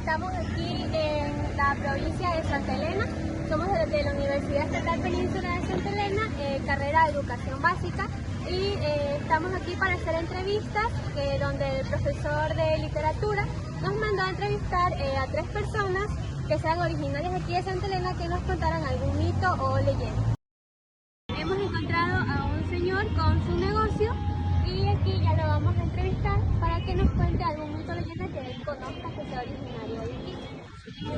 Estamos aquí en la provincia de Santa Elena, somos de la Universidad Estatal Península de Santa Elena, carrera de Educación Básica, y estamos aquí para hacer entrevistas donde el profesor de literatura nos mandó a entrevistar a 3 personas que sean originarias aquí de Santa Elena, que nos contaran algún mito o leyenda. Hemos encontrado a un señor con su negocio y aquí ya lo vamos a entrevistar para que nos cuente algún mito o leyenda que él conozca que sea originario de aquí.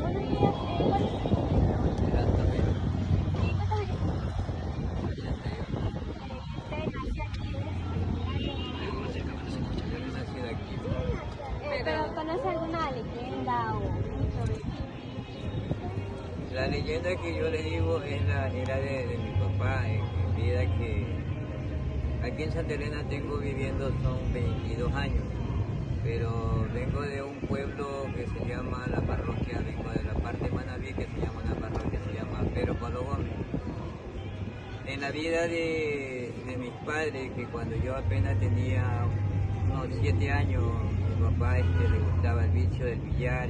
Buenos días, ¿cuál es su nombre? ¿Y cuántos años tiene? ¿Usted nació aquí? ¿Pero conoce alguna leyenda o mito de aquí? La leyenda que yo le digo es era de mi papá en vida, que aquí en Santa Elena tengo viviendo son 22 años, pero vengo de un pueblo que se llama la parroquia, vengo de la parte de Manaví, que se llama una parroquia, se llama Pedro Pablo Gómez. En la vida de mis padres, que cuando yo apenas tenía unos 7 años, mi papá le gustaba el vicio del billar,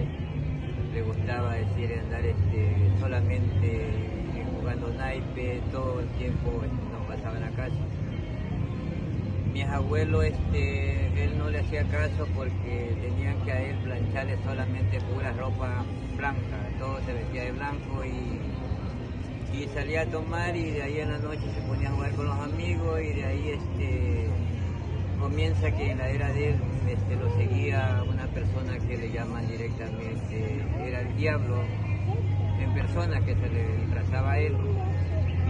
le gustaba andar solamente jugando naipe, todo el tiempo nos pasaba en la casa. Mis abuelos, él no le hacía caso porque tenían que a él plancharle solamente pura ropa blanca, todo se vestía de blanco y salía a tomar, y de ahí en la noche se ponía a jugar con los amigos, y de ahí comienza que en la era de él lo seguía una persona que le llaman directamente, era el diablo en persona, que se le disfrazaba a él.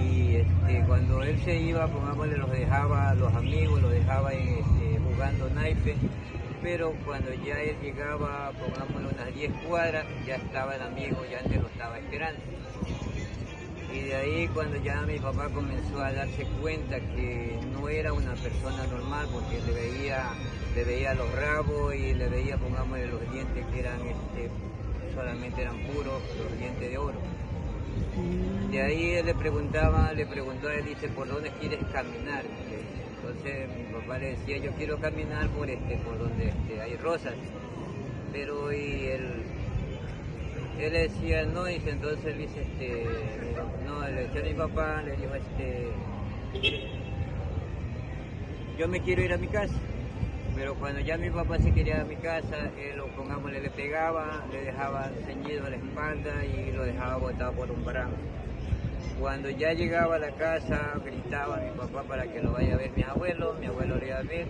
Y cuando él se iba, pongámosle, los dejaba, los amigos los dejaba jugando naipe, pero cuando ya él llegaba, pongámosle, unas 10 cuadras, ya estaba el amigo, ya antes lo estaba esperando. Y de ahí, cuando ya mi papá comenzó a darse cuenta que no era una persona normal, porque le veía los rabos y le veía, pongámosle, los dientes que eran solamente eran puros, los dientes de oro. De ahí él le preguntó a él, dice, ¿por dónde quieres caminar? Entonces mi papá le decía, yo quiero caminar por donde hay rosas. Pero él le decía, no, dice, entonces él dice, no, le decía a mi papá, le dijo, yo me quiero ir a mi casa. Pero cuando ya mi papá se quería ir a mi casa, él, pongámosle, le pegaba, le dejaba ceñido a la espalda y lo dejaba botado por un barranco. Cuando ya llegaba a la casa, gritaba a mi papá para que lo vaya a ver mi abuelo le iba a ver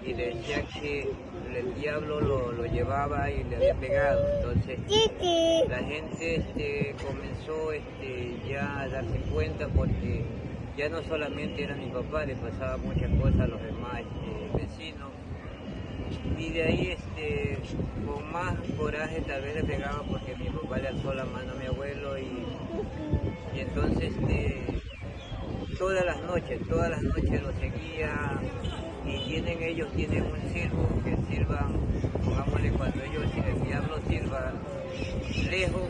y le decía que el diablo lo llevaba y le había pegado. Entonces la gente comenzó ya a darse cuenta, porque ya no solamente era mi papá, le pasaba muchas cosas a los demás vecinos. Y de ahí, con más coraje, tal vez le pegaba porque mi papá le alzó la mano a mi abuelo, y entonces todas las noches lo seguía. Y ellos tienen un silbo que silban, pongámosle, cuando el diablo silba lejos,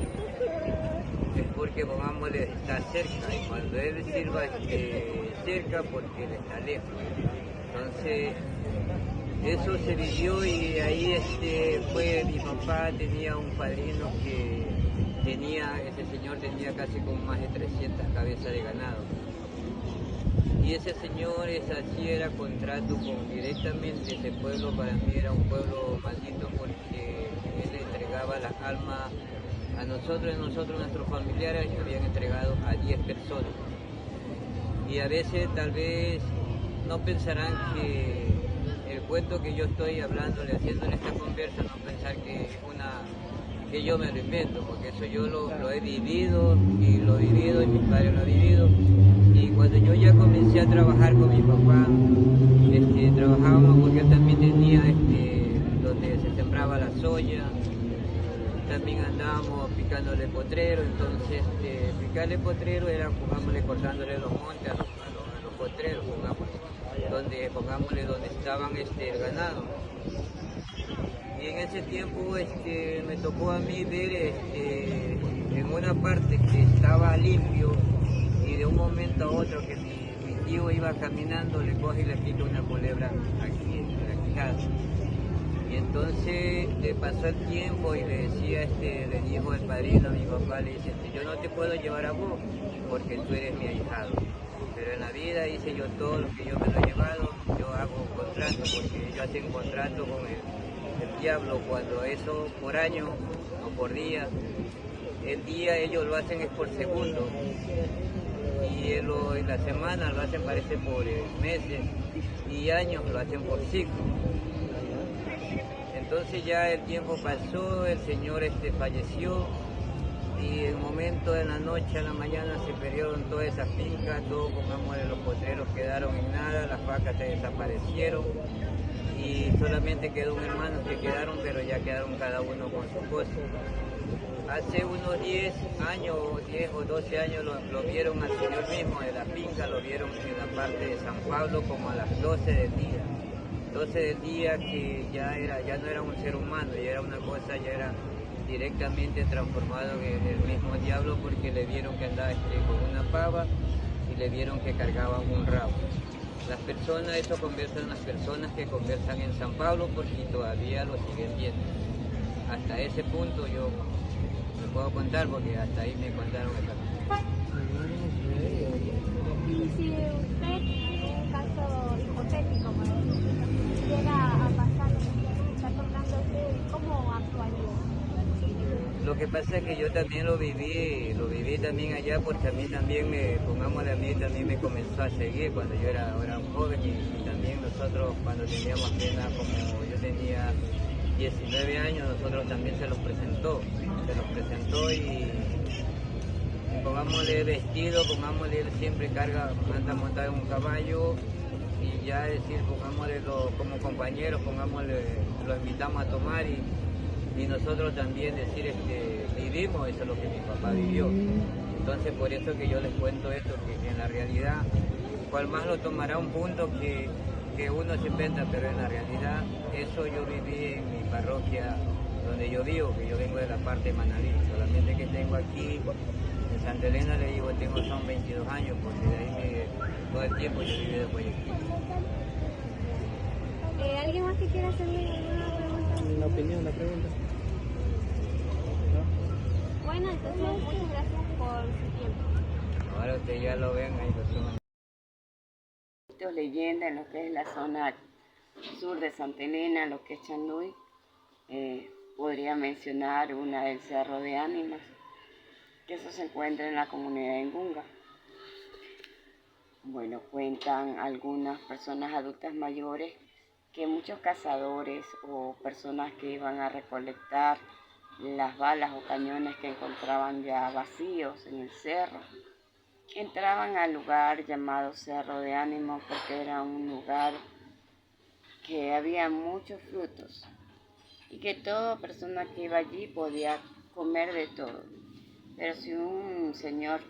es porque, pongámosle, está cerca, y cuando él silba cerca, porque él está lejos. Entonces eso se vivió, y ahí fue, mi papá tenía un padrino que ese señor tenía casi como más de 300 cabezas de ganado. Y ese señor así era contrato directamente ese pueblo. Para mí era un pueblo maldito, porque él le entregaba las almas a nosotros, nuestros familiares, que habían entregado a 10 personas. Y a veces tal vez no pensarán que el cuento que yo estoy hablándole, haciéndole esta conversa, no pensar que yo me lo invento, porque eso yo lo he vivido, y mi padre lo ha vivido. Y cuando yo ya comencé a trabajar con mi papá, trabajábamos, porque él también tenía donde se sembraba la soya, también andábamos picándole potrero. Entonces picarle potrero era, pongámosle, cortándole los montes a los potreros, pongámosle, donde estaban el ganado. Y en ese tiempo me tocó a mí ver en una parte que estaba limpio, y de un momento a otro que mi tío iba caminando, le coge y le pica una culebra aquí en la quijada. Y Entonces le pasó el tiempo y le decía, le dijo el padrino a mi papá, le dice, yo no te puedo llevar a vos porque tú eres mi ahijado. Pero en la vida hice yo todo lo que yo me lo he llevado, yo hago contrato porque ellos hacen contrato con el diablo cuando eso por año o por día. El día ellos lo hacen es por segundo y en la semana lo hacen parece por meses y años lo hacen por ciclo. Entonces ya el tiempo pasó, el señor falleció y en un momento en la noche, a la mañana se perdieron todas esas fincas, todos pongamos los potreros quedaron en nada, las vacas se desaparecieron y solamente quedó un hermano que quedaron, pero ya quedaron cada uno con su cosa. Hace unos 10 años, 10 o 12 años lo vieron al señor mismo de la finca, lo vieron en la parte de San Pablo como a las 12 del día. 12 del día que ya no era un ser humano, ya era una cosa, ya era directamente transformado en el mismo diablo porque le vieron que andaba con una pava y le vieron que cargaba un rabo. Las personas, eso conversan las personas que conversan en San Pablo porque todavía lo siguen viendo. Hasta ese punto yo me puedo contar porque hasta ahí me contaron esa cosa. Y si usted, en un caso hipotético, por ejemplo, llega a pasar lo que está contando usted, ¿cómo actuaría? Lo que pasa es que yo también lo viví también allá porque a mí también pongámosle a mí, también me comenzó a seguir cuando yo era un joven y también nosotros cuando teníamos apenas como yo tenía 19 años, nosotros también se los presentó y pongámosle vestido, pongámosle él siempre anda montado en un caballo y ya decir, pongámosle como compañeros, pongámosle, lo invitamos a tomar y nosotros también decir, vivimos, eso es lo que mi papá vivió. Entonces por eso que yo les cuento esto, que en la realidad, cual más lo tomará un punto que uno se inventa, pero en la realidad eso yo viví en mi parroquia donde yo vivo, que yo vengo de la parte de Manabí, solamente que tengo aquí en Santa Elena, le digo, son 22 años, porque de ahí todo el tiempo yo viví de Guayaquil. ¿Alguien más que quiera hacerle alguna pregunta? Una opinión, una pregunta. Bueno, entonces muchas gracias por su tiempo. Ahora ustedes ya lo ven, ahí lo suman. Leyenda en lo que es la zona sur de Santa Elena, lo que es Chanduy. Podría mencionar una del Cerro de Ánimas, que eso se encuentra en la comunidad de Ngunga. Bueno, cuentan algunas personas adultas mayores que muchos cazadores o personas que iban a recolectar las balas o cañones que encontraban ya vacíos en el cerro, entraban al lugar llamado Cerro de Ánimo porque era un lugar que había muchos frutos y que toda persona que iba allí podía comer de todo. Pero si un señor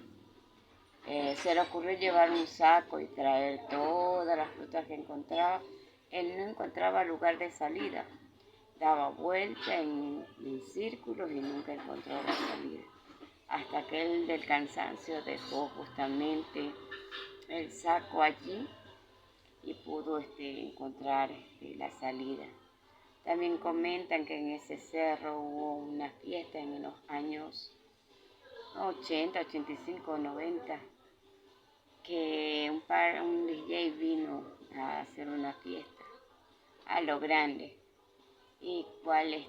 se le ocurrió llevar un saco y traer todas las frutas que encontraba, él no encontraba lugar de salida. Daba vuelta en círculos y nunca encontró la salida. Hasta que él del cansancio dejó justamente el saco allí y pudo encontrar la salida. También comentan que en ese cerro hubo una fiesta en los años 80, 85, 90, que un DJ vino a hacer una fiesta a lo grande y cual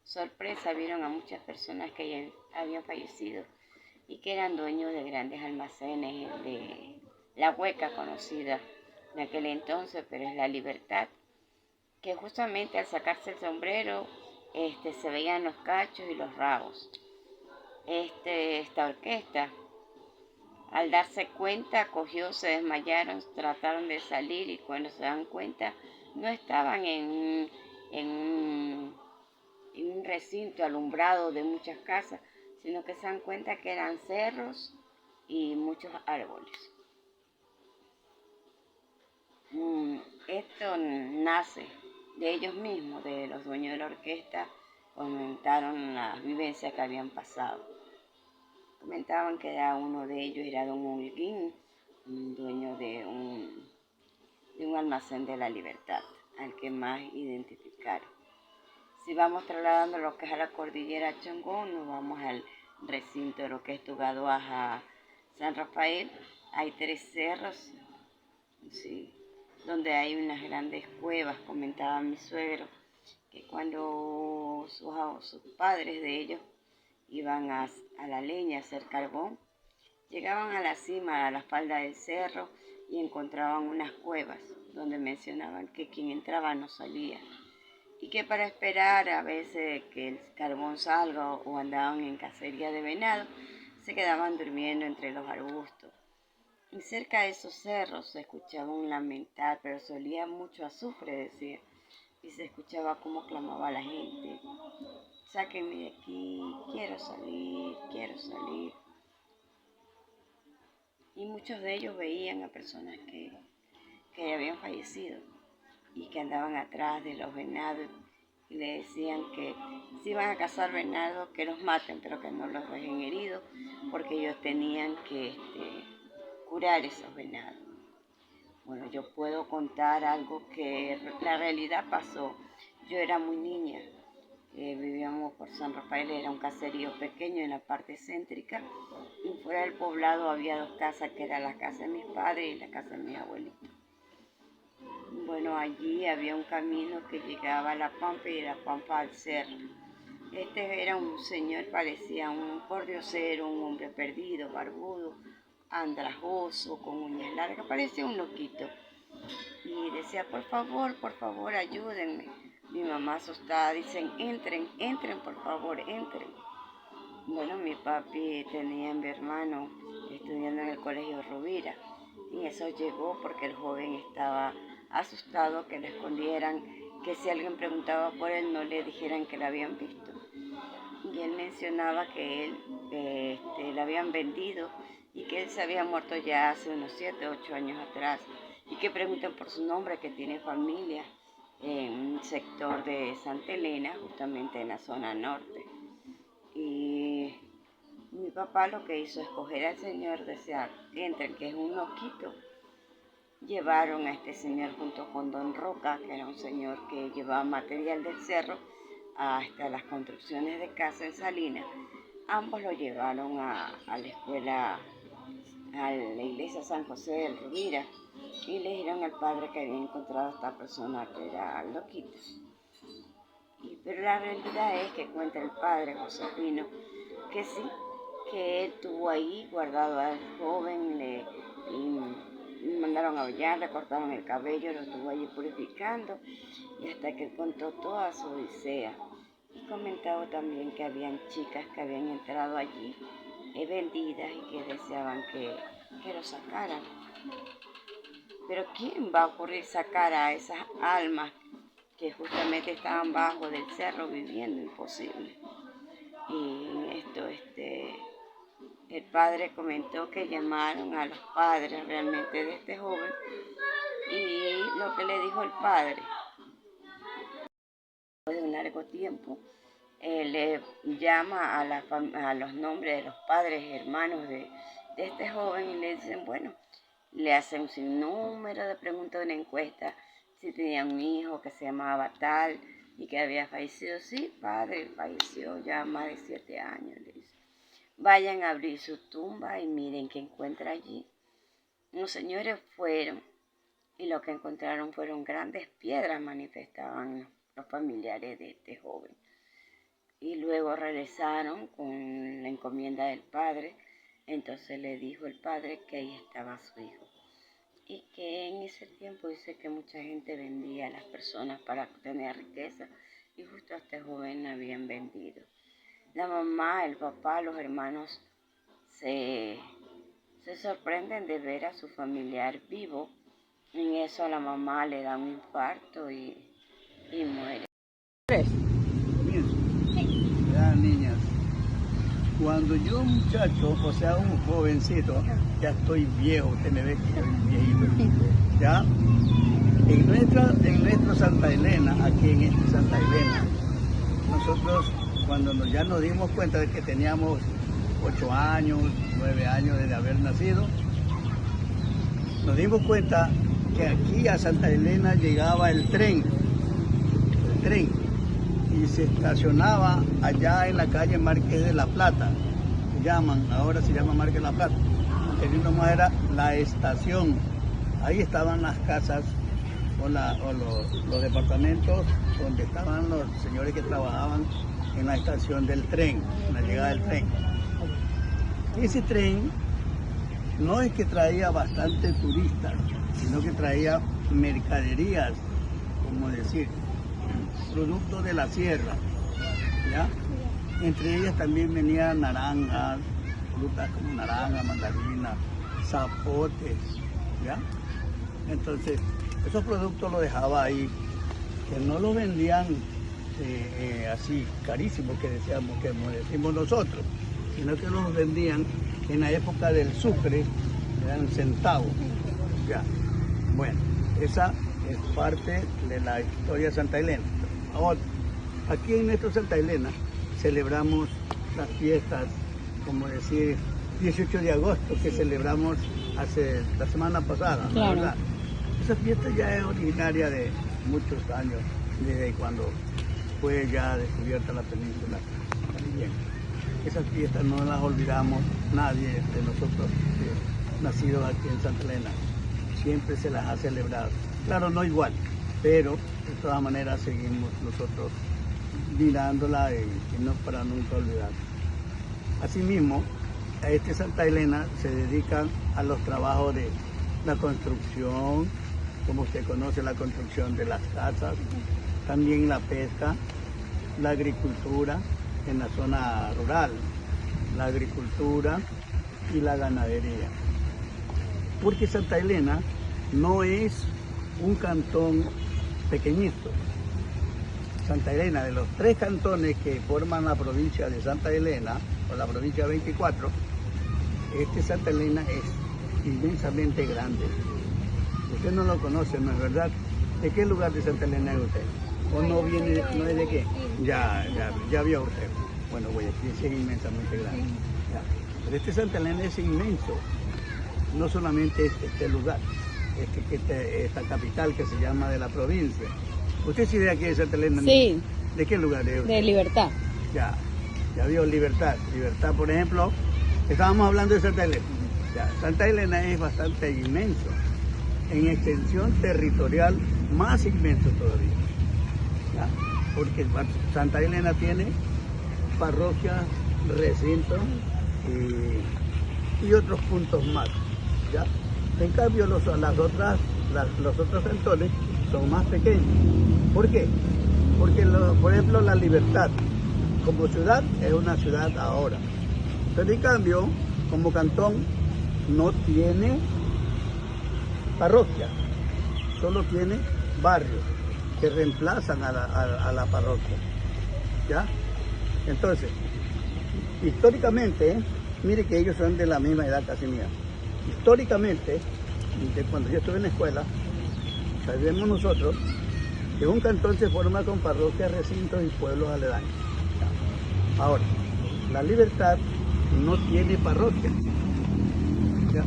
sorpresa vieron a muchas personas que ya habían fallecido y que eran dueños de grandes almacenes de La Hueca, conocida en aquel entonces, pero es La Libertad, que justamente al sacarse el sombrero se veían los cachos y los rabos. Esta orquesta, al darse cuenta, se desmayaron, trataron de salir y cuando se dan cuenta no estaban en un recinto alumbrado de muchas casas, sino que se dan cuenta que eran cerros y muchos árboles. Esto nace de ellos mismos, de los dueños de la orquesta, comentaron las vivencias que habían pasado. Comentaban que uno de ellos era don Holguín, dueño de un almacén de La Libertad. al que más identificaron. Si vamos trasladando lo que es a la cordillera Chongón, nos vamos al recinto de lo que es Tugaduaja, San Rafael. Hay 3 cerros, sí, donde hay unas grandes cuevas. Comentaba mi suegro que cuando sus padres de ellos iban a la leña a hacer carbón, llegaban a la cima, a la falda del cerro, y encontraban unas cuevas donde mencionaban que quien entraba no salía, y que para esperar a veces que el carbón salga o andaban en cacería de venado, se quedaban durmiendo entre los arbustos. Y cerca de esos cerros se escuchaba un lamentar, pero se olía mucho azufre, decía, y se escuchaba cómo clamaba la gente: sáquenme de aquí, quiero salir, quiero salir. Y muchos de ellos veían a personas que habían fallecido y que andaban atrás de los venados, y le decían que si iban a cazar venados, que los maten, pero que no los dejen heridos, porque ellos tenían que curar esos venados. Bueno, yo puedo contar algo que la realidad pasó. Yo era muy niña, vivíamos por San Rafael, era un caserío pequeño en la parte céntrica, y fuera del poblado había 2 casas, que era la casa de mis padres y la casa de mis abuelitos. Bueno, allí había un camino que llegaba a la pampa y de la pampa al cerro. Este era un señor, parecía un pordiosero, un hombre perdido, barbudo, andrajoso, con uñas largas, parecía un loquito. Y decía: por favor, ayúdenme. Mi mamá asustada, dicen: entren, por favor, entren. Bueno, mi papi tenía a mi hermano estudiando en el colegio Rovira, y eso llegó porque el joven estaba asustado, que le escondieran, que si alguien preguntaba por él no le dijeran que lo habían visto. Y él mencionaba que él le habían vendido y que él se había muerto ya hace unos 7 u 8 años atrás, y que pregunten por su nombre, que tiene familia en un sector de Santa Elena, justamente en la zona norte. Y mi papá lo que hizo es coger al señor, decía: entren, que es un loquito. Llevaron a este señor junto con don Roca, que era un señor que llevaba material del cerro hasta las construcciones de casa en Salinas. Ambos lo llevaron a la escuela, a la iglesia San José del Rovira, y le dijeron al padre que había encontrado a esta persona que era loquita. Pero la realidad es que cuenta el padre Josefino que sí, que él tuvo ahí guardado al joven, le mandaron a bañar, le cortaron el cabello, lo estuvo allí purificando, y hasta que contó toda su odisea. Y comentaba también que habían chicas que habían entrado allí vendidas y que deseaban que lo sacaran. Pero ¿quién va a ocurrir sacar a esas almas que justamente estaban bajo del cerro viviendo? Imposible. Y esto, el padre comentó que llamaron a los padres realmente de este joven, y lo que le dijo el padre, después de un largo tiempo, le llama a los nombres de los padres hermanos de este joven, y le dicen, bueno, le hacen un sinnúmero de preguntas de una encuesta, si tenía un hijo que se llamaba tal y que había fallecido. Sí, padre, falleció ya más de 7 años, le dice. Vayan a abrir su tumba y miren qué encuentra allí. Los señores fueron, y lo que encontraron fueron grandes piedras, manifestaban los familiares de este joven. Y luego regresaron con la encomienda del padre. Entonces le dijo el padre que ahí estaba su hijo, y que en ese tiempo dice que mucha gente vendía a las personas para tener riqueza, y justo a este joven habían vendido. La mamá, el papá, los hermanos se sorprenden de ver a su familiar vivo. En eso a la mamá le da un infarto y muere. Ya, niñas, cuando yo muchacho, o sea, un jovencito, ya estoy viejo, usted me ve que soy viejito, ya, en nuestro Santa Elena, aquí en este Santa Elena, nosotros cuando ya nos dimos cuenta de que teníamos 8 años, 9 años de haber nacido, nos dimos cuenta que aquí a Santa Elena llegaba el tren, y se estacionaba allá en la calle Marqués de la Plata, ahora se llama Marqués de la Plata, anterior nomás era la estación, ahí estaban las casas o los departamentos donde estaban los señores que trabajaban en la estación del tren, en la llegada del tren. Ese tren no es que traía bastante turistas, sino que traía mercaderías, como decir, productos de la sierra, ¿ya? Entre ellas también venían naranjas, frutas como naranja, mandarina, zapotes, ¿ya? Entonces, esos productos los dejaba ahí, que no los vendían así carísimos que decimos nosotros, sino que los vendían en la época del sucre, eran centavos, ¿ya? Bueno, esa es parte de la historia de Santa Elena. Ahora, aquí en nuestro Santa Elena celebramos las fiestas, como decir, 18 de agosto, que celebramos hace la semana pasada, claro. ¿verdad? Esa fiesta ya es originaria de muchos años, desde cuando fue ya descubierta la península. Bien. Esas fiestas no las olvidamos nadie de nosotros nacidos aquí en Santa Elena. Siempre se las ha celebrado. Claro, no igual, pero de todas maneras seguimos nosotros mirándola y no para nunca olvidar. Asimismo, a este Santa Elena se dedican a los trabajos de la construcción, como usted conoce, la construcción de las casas, también la pesca, la agricultura en la zona rural, la agricultura y la ganadería. Porque Santa Elena no es un cantón pequeñito. Santa Elena, de los 3 cantones que forman la provincia de Santa Elena, o la provincia 24, este Santa Elena es inmensamente grande. Usted no lo conoce, ¿no es verdad? ¿De qué lugar de Santa Elena es usted? ¿O no viene, no es de qué? Ya vio usted. Bueno, Guayaquil sí es inmensamente grande. Ya. Pero este Santa Elena es inmenso. No solamente este lugar, esta capital que se llama de la provincia. ¿Usted sí de aquí de Santa Elena? Sí. ¿De qué lugar es usted? De Libertad. Ya vio Libertad. Libertad, por ejemplo, estábamos hablando de Santa Elena. Ya, Santa Elena es bastante inmenso. En extensión territorial, más inmenso todavía. ¿Ya? Porque Santa Elena tiene parroquias, recintos y otros puntos más. ¿Ya? En cambio, los otros cantones son más pequeños. ¿Por qué? Porque, por ejemplo, La Libertad, como ciudad, es una ciudad ahora. Pero en cambio, como cantón, no tiene parroquia, solo tiene barrios que reemplazan a la parroquia. ¿Ya? Entonces, históricamente, mire que ellos son de la misma edad casi mía. Históricamente, de cuando yo estuve en la escuela, sabemos nosotros que un cantón se forma con parroquias, recintos y pueblos aledaños. Ahora, La Libertad no tiene parroquia. ¿Ya?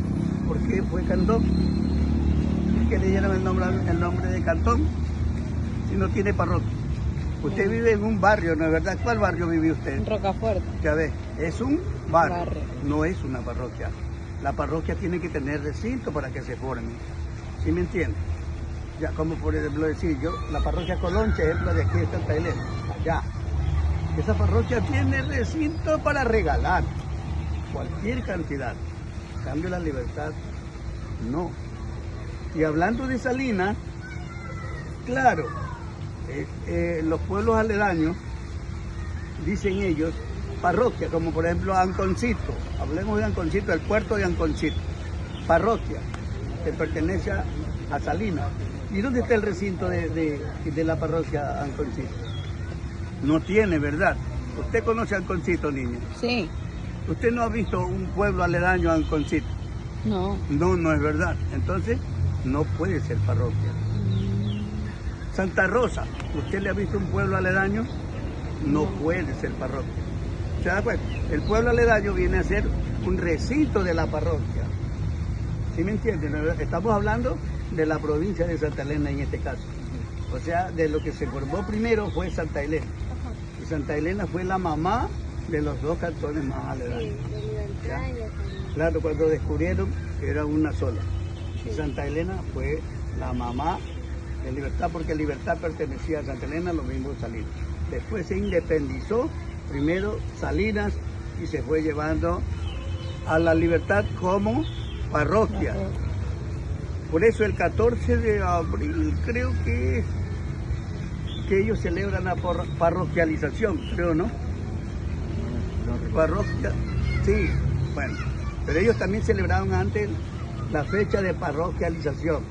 ¿Por qué fue cantón? ¿Por qué le dieron el nombre de cantón si no tiene parroquia? Usted vive en un barrio, ¿no es verdad? ¿Cuál barrio vive usted? Rocafuerte. Ya ve, es un barrio, no es una parroquia. La parroquia tiene que tener recinto para que se forme. ¿Sí me entiende? Ya, como por ejemplo decir yo, la parroquia Colonche, ejemplo de aquí de Santa Elena, allá. Esa parroquia tiene recinto para regalar cualquier cantidad. En cambio, La Libertad, no. Y hablando de Salinas, claro, los pueblos aledaños, dicen ellos, parroquia, como por ejemplo Anconcito. Hablemos de Anconcito, el puerto de Anconcito. Parroquia, que pertenece a Salinas. ¿Y dónde está el recinto de la parroquia Anconcito? No tiene, ¿verdad? ¿Usted conoce Anconcito, niña? Sí. ¿Usted no ha visto un pueblo aledaño a Anconcito? No. No es verdad. Entonces, no puede ser parroquia. Santa Rosa, ¿usted le ha visto un pueblo aledaño? No puede ser parroquia. ¿Se da cuenta? El pueblo aledaño viene a ser un recinto de la parroquia. ¿Sí me entienden? Estamos hablando de la provincia de Santa Elena en este caso. O sea, de lo que se formó primero fue Santa Elena. Y Santa Elena fue la mamá de los dos cantones más aledaños. Claro, cuando descubrieron era una sola. Y Santa Elena fue la mamá de Libertad, porque Libertad pertenecía a Santa Elena, lo mismo Salinas. Después se independizó, primero Salinas, y se fue llevando a la Libertad como parroquia. Por eso el 14 de abril creo que ellos celebran la parroquialización, creo, ¿no? Parroquia, sí, bueno, pero ellos también celebraron antes la fecha de parroquialización.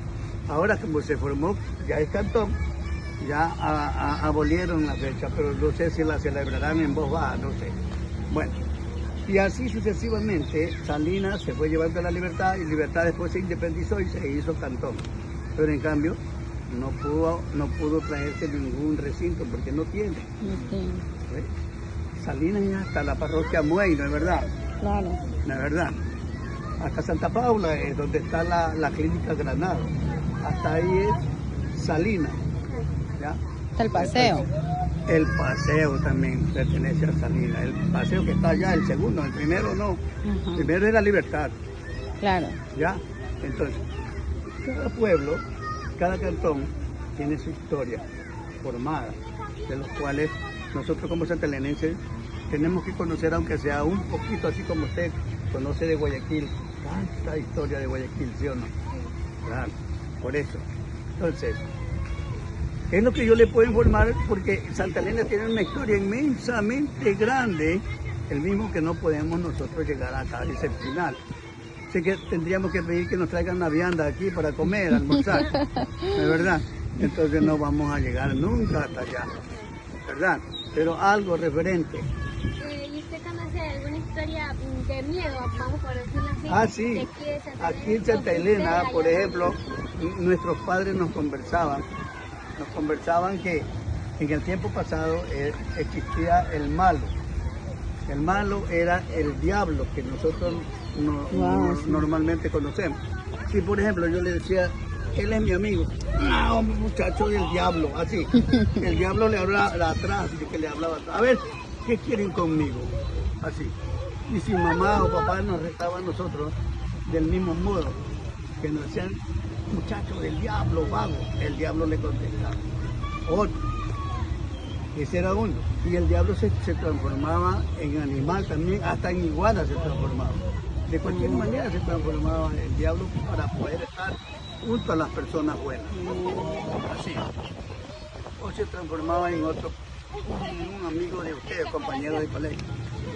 Ahora como se formó, ya es cantón, ya abolieron la fecha, pero no sé si la celebrarán en voz baja, no sé. Bueno, y así sucesivamente, Salinas se fue llevando a la Libertad y Libertad después se independizó y se hizo cantón. Pero en cambio, no pudo traerse ningún recinto porque no tiene. ¿Ves? Salinas es hasta la parroquia Muey, ¿no es verdad? Claro. ¿No es verdad? Hasta Santa Paula es donde está la clínica Granada. Hasta ahí es Salinas. ¿Ya? Hasta el paseo. El paseo también pertenece a Salinas. El paseo que está allá, el segundo, el primero no. El primero es la Libertad. Claro. ¿Ya? Entonces, cada pueblo, cada cantón tiene su historia formada, de los cuales nosotros como santalenenses tenemos que conocer, aunque sea un poquito, así como usted conoce de Guayaquil, tanta historia de Guayaquil, ¿sí o no? Claro, por eso. Entonces, es lo que yo le puedo informar, porque Santa Elena tiene una historia inmensamente grande, el mismo que no podemos nosotros llegar hasta ese final. Así que tendríamos que pedir que nos traigan una vianda aquí para comer, almorzar, ¿no es verdad? Entonces no vamos a llegar nunca hasta allá, ¿verdad? Pero algo referente. ¿Y usted conoce alguna historia de miedo, vamos a decirlo así? Ah, sí. Aquí en Santa Elena, por ejemplo, nuestros padres nos conversaban que en el tiempo pasado existía el malo. El malo era el diablo que nosotros normalmente conocemos. Si por ejemplo yo le decía, él es mi amigo, no, muchacho del diablo, así. El diablo le hablaba atrás, que le hablaba atrás. A ver, ¿qué quieren conmigo? Así. Y si mamá o papá nos retaba a nosotros del mismo modo, que nos decían, muchacho del diablo, vago, el diablo le contestaba. Otro. Ese era uno. Y el diablo se transformaba en animal también, hasta en iguana se transformaba. De cualquier manera se transformaba el diablo para poder estar junto a las personas buenas. Así. O se transformaba en otro, un amigo de ustedes, compañero de colegio,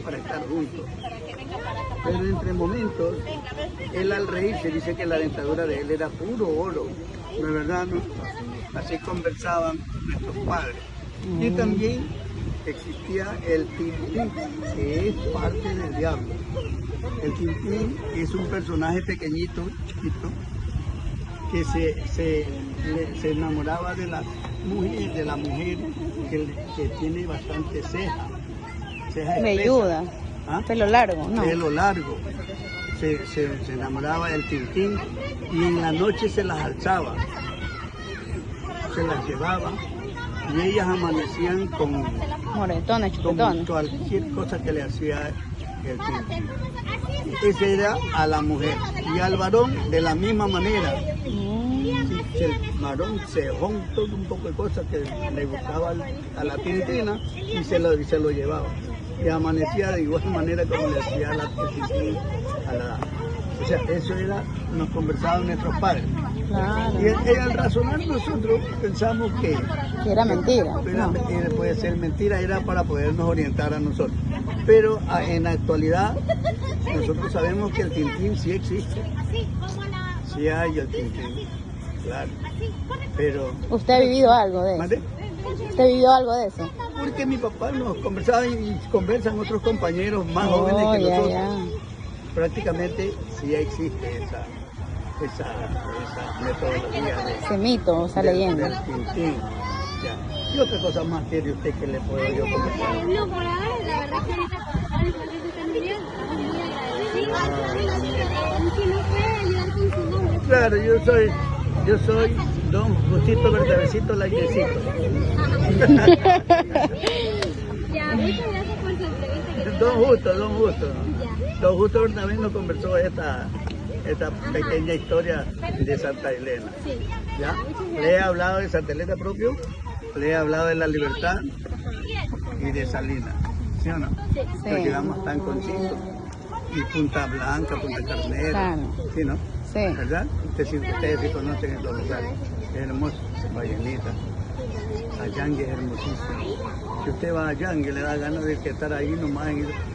para estar juntos. Pero entre momentos, él al reírse dice que la dentadura de él era puro oro. ¿No es verdad? ¿No? Así conversaban nuestros padres. Y también existía el Tintín, que es parte del diablo. El Tintín es un personaje pequeñito, chiquito, que se enamoraba de la mujer que tiene bastante ceja. Velluda. ¿Ah? Pelo largo, ¿no? Pelo largo. Se enamoraba del Tintín y en la noche se las alzaba, se las llevaba. Y ellas amanecían con moretones, chupetones, cualquier cosa que le hacía el Tintín. Ese era a la mujer. Y al varón de la misma manera. El varón cejón, todo un poco de cosas que le gustaba a la Tintina y se lo llevaba. Y amanecía de igual manera como le hacía a la Tintín a la... O sea, eso era, nos conversaban nuestros padres. Claro. Y al razonar nosotros pensamos que era mentira. Puede ser mentira, era para podernos orientar a nosotros. Pero en la actualidad nosotros sabemos que el Tintín sí existe. Sí hay el Tintín, claro. Pero... ¿Usted ha vivido algo de eso? ¿Mande? ¿Usted ha vivido algo de eso? Porque mi papá nos conversaba y conversan otros compañeros más jóvenes que nosotros. Ya. Prácticamente sí existe esa metodología de ese mito, esa leyenda. Del Tintín. Ya. ¿Y otra cosa más quiere usted que le puedo yo comentar? No, por ahora, la verdad que ahorita con el proyecto que están viviendo, estamos muy agradecidos. Si nos puede ayudar con su nombre. Claro, yo soy Yo soy don Justito Verdadecito Layecito. Ya, muchas gracias por su entrevista. Don Justo. Ya. Don Justo Bernabé nos conversó esta pequeña historia de Santa Elena. Sí. ¿Ya? Le he hablado de Santa Elena propio, le he hablado de La Libertad y de Salinas. ¿Sí o no? Sí. Nos llegamos tan concisos. Y Punta Blanca, Punta Carnero. Claro. ¿Sí, no? Sí. ¿Verdad? Ustedes sí conocen estos lugares. Es hermoso. Vallenita. Ayangue es hermosísimo. Si usted va a Ayangue, le da ganas de estar ahí nomás,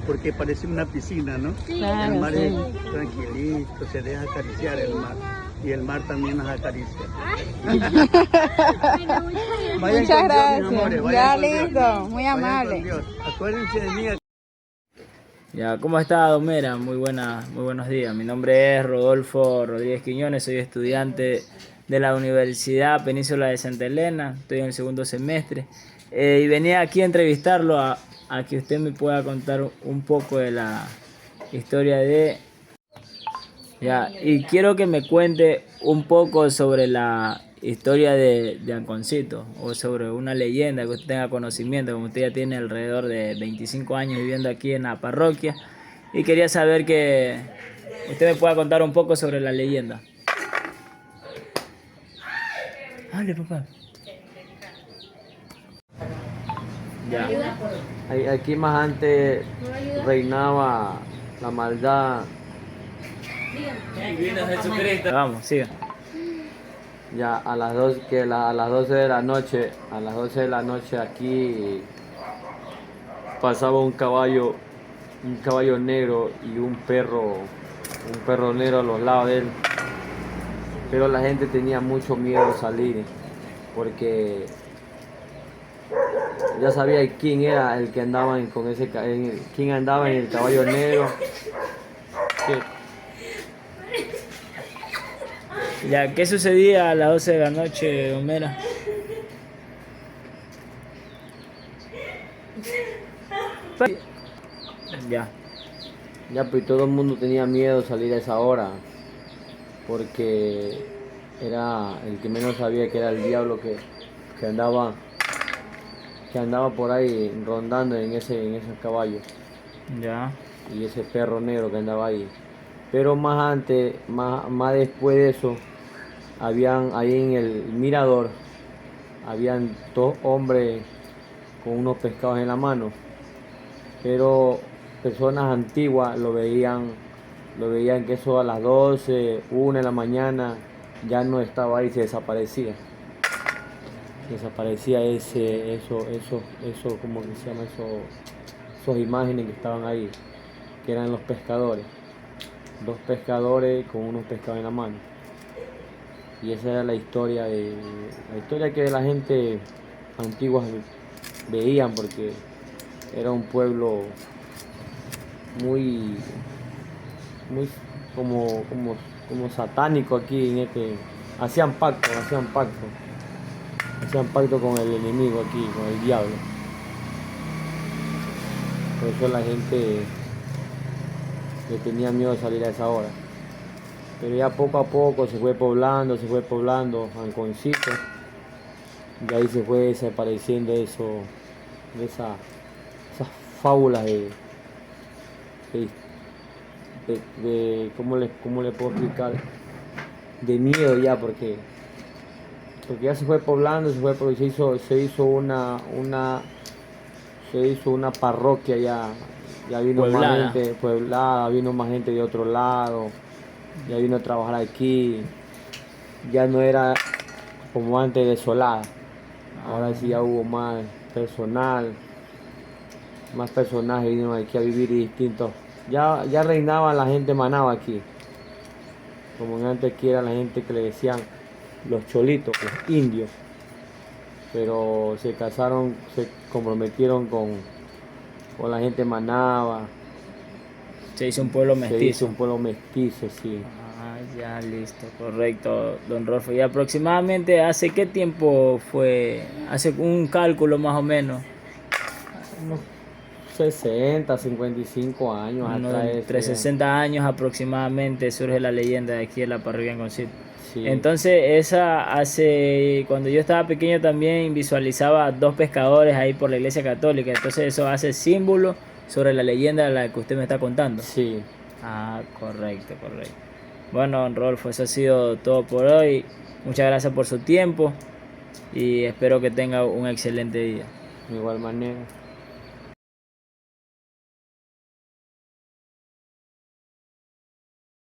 porque parece una piscina, ¿no? Claro, El mar sí. es tranquilito, se deja acariciar el mar. Y el mar también nos acaricia. Vayan Muchas con Dios, mis gracias. amores, vayan Ya con Dios. listo, muy Vayan amable. con Dios. Acuérdense de mí. Ya, ¿cómo está, don Mera? Muy buenos días. Mi nombre es Rodolfo Rodríguez Quiñones, soy estudiante de la Universidad Península de Santa Elena, estoy en el segundo semestre. Y venía aquí a entrevistarlo a que usted me pueda contar un poco de la historia de... Ya, y quiero que me cuente un poco sobre la historia de Anconcito, o sobre una leyenda que usted tenga conocimiento, como usted ya tiene alrededor de 25 años viviendo aquí en la parroquia, y quería saber que usted me pueda contar un poco sobre la leyenda. Hable, papá. Ya. Aquí más antes reinaba la maldad. Vamos, siga. Ya a las 12 de la noche, aquí pasaba un caballo negro y un perro negro a los lados de él. Pero la gente tenía mucho miedo de salir porque ya sabía quién era el que andaba quién andaba en el caballo negro. Ya, ¿qué sucedía a las 12 de la noche, don Mera? Ya. Ya, pues todo el mundo tenía miedo de salir a esa hora, porque era el que menos sabía que era el diablo que andaba por ahí rondando en esos caballos, Ya. y ese perro negro que andaba ahí. Pero más después de eso, habían ahí en el mirador, habían dos hombres con unos pescados en la mano, pero personas antiguas lo veían que eso a las 12, 1 de la mañana ya no estaba ahí, se desaparecía. Desaparecía ¿cómo que se llama eso? Esas imágenes que estaban ahí, que eran los pescadores. Dos pescadores con unos pescados en la mano. Y esa era la historia que la gente antigua veían, porque era un pueblo muy como satánico aquí hacían pacto con el enemigo aquí, con el diablo. Por eso la gente le tenía miedo de salir a esa hora. Pero ya poco a poco se fue poblando Anconcito, y ahí se fue desapareciendo esas fábulas de ¿cómo le puedo explicar? De miedo ya, porque ya se fue poblando, se hizo una parroquia ya vino Pueblada. más gente pueblada, vino más gente de otro lado, ya vino a trabajar aquí, ya no era como antes desolada, ahora sí ya hubo más personajes vinieron aquí a vivir distintos, ya reinaba la gente manaba aquí, como antes aquí era la gente que le decían los cholitos, los indios, pero se casaron, se comprometieron con la gente manaba. Se hizo un pueblo mestizo. Se hizo un pueblo mestizo, sí. Ah, ya, listo, correcto, don Rolfo. ¿Y aproximadamente hace qué tiempo fue? Hace un cálculo más o menos. Unos 60, 55 años atrás. Entre 60 años aproximadamente surge la leyenda de aquí de la parroquia en Concito. Sí. Entonces, cuando yo estaba pequeño también visualizaba dos pescadores ahí por la iglesia católica. Entonces eso hace símbolo sobre la leyenda de la que usted me está contando. Sí. Ah, correcto. Bueno, don Rodolfo, eso ha sido todo por hoy. Muchas gracias por su tiempo y espero que tenga un excelente día. De igual manera.